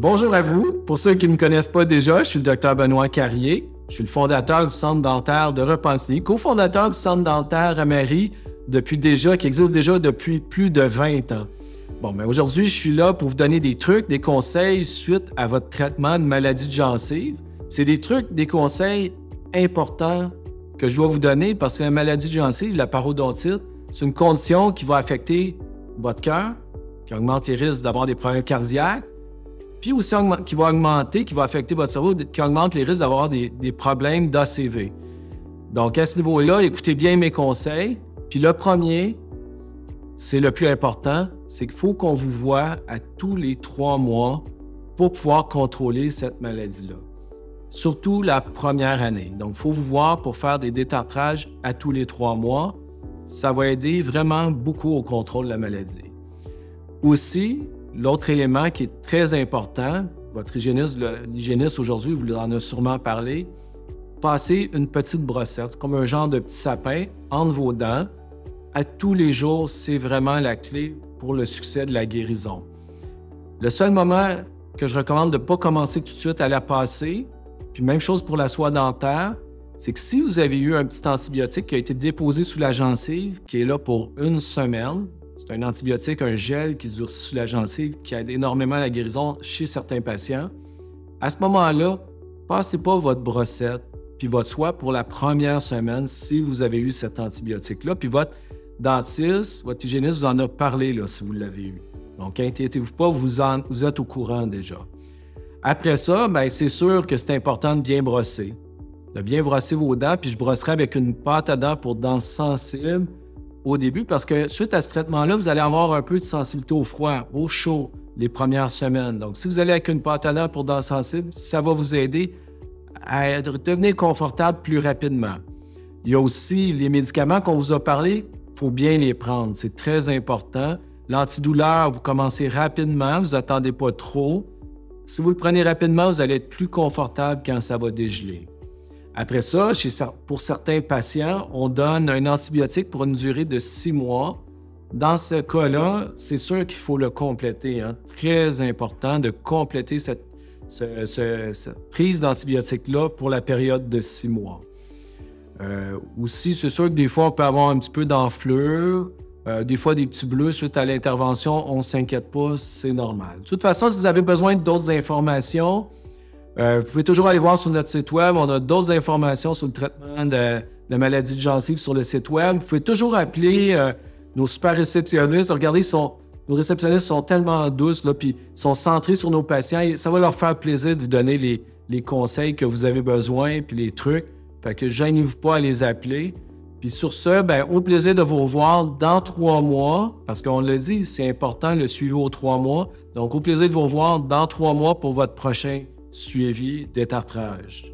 Bonjour à vous. Pour ceux qui ne me connaissent pas déjà, je suis le Dr Benoît Carrier. Je suis le fondateur du Centre dentaire de Repentigny, cofondateur du Centre dentaire à Marie, qui existe déjà depuis plus de 20 ans. Aujourd'hui, je suis là pour vous donner des trucs, des conseils suite à votre traitement de maladie de gencive. C'est des trucs, des conseils importants que je dois vous donner parce que la maladie de gencive, la parodontite, c'est une condition qui va affecter votre cœur, qui augmente les risques d'avoir des problèmes cardiaques, puis aussi qui va affecter votre cerveau, qui augmente les risques d'avoir des problèmes d'ACV. Donc, à ce niveau-là, écoutez bien mes conseils. Puis le premier, c'est le plus important, c'est qu'il faut qu'on vous voie à tous les 3 mois pour pouvoir contrôler cette maladie-là. Surtout la première année. Donc, il faut vous voir pour faire des détartrages à tous les 3 mois. Ça va aider vraiment beaucoup au contrôle de la maladie. Aussi, l'autre élément qui est très important, votre l'hygiéniste aujourd'hui vous en a sûrement parlé, passez une petite brossette, c'est comme un genre de petit sapin entre vos dents. À tous les jours, c'est vraiment la clé pour le succès de la guérison. Le seul moment que je recommande de ne pas commencer tout de suite à la passer, puis même chose pour la soie dentaire, c'est que si vous avez eu un petit antibiotique qui a été déposé sous la gencive, qui est là pour 1 semaine, c'est un antibiotique, un gel qui durcit sous la gencive, qui aide énormément à la guérison chez certains patients. À ce moment-là, passez pas votre brossette puis votre soie pour la première semaine si vous avez eu cet antibiotique-là. Puis votre dentiste, votre hygiéniste vous en a parlé là, si vous l'avez eu. Donc, inquiétez-vous pas, vous êtes au courant déjà. Après ça, c'est sûr que c'est important de bien brosser. De bien brosser vos dents, puis je brosserai avec une pâte à dents pour dents sensibles au début, parce que suite à ce traitement-là, vous allez avoir un peu de sensibilité au froid, au chaud, les premières semaines. Donc, si vous allez avec une pâte à dents pour dents sensibles, ça va vous aider à devenir confortable plus rapidement. Il y a aussi les médicaments qu'on vous a parlé, il faut bien les prendre, c'est très important. L'antidouleur, vous commencez rapidement, vous n'attendez pas trop. Si vous le prenez rapidement, vous allez être plus confortable quand ça va dégeler. Après ça, pour certains patients, on donne un antibiotique pour une durée de 6 mois. Dans ce cas-là, c'est sûr qu'il faut le compléter. Très important de compléter cette prise d'antibiotique-là pour la période de 6 mois. Aussi, c'est sûr que des fois, on peut avoir un petit peu d'enflure, des fois des petits bleus suite à l'intervention. On ne s'inquiète pas, c'est normal. De toute façon, si vous avez besoin d'autres informations, vous pouvez toujours aller voir sur notre site web. On a d'autres informations sur le traitement de la maladie de gencive sur le site web. Vous pouvez toujours appeler nos super réceptionnistes. Regardez, nos réceptionnistes sont tellement douces, puis sont centrés sur nos patients. Et ça va leur faire plaisir de vous donner les conseils que vous avez besoin puis les trucs. Fait que gênez-vous pas à les appeler. Puis sur ce, au plaisir de vous revoir dans 3 mois, parce qu'on l'a dit, c'est important le suivi aux 3 mois. Donc, au plaisir de vous revoir dans 3 mois pour votre prochain suivi détartrage.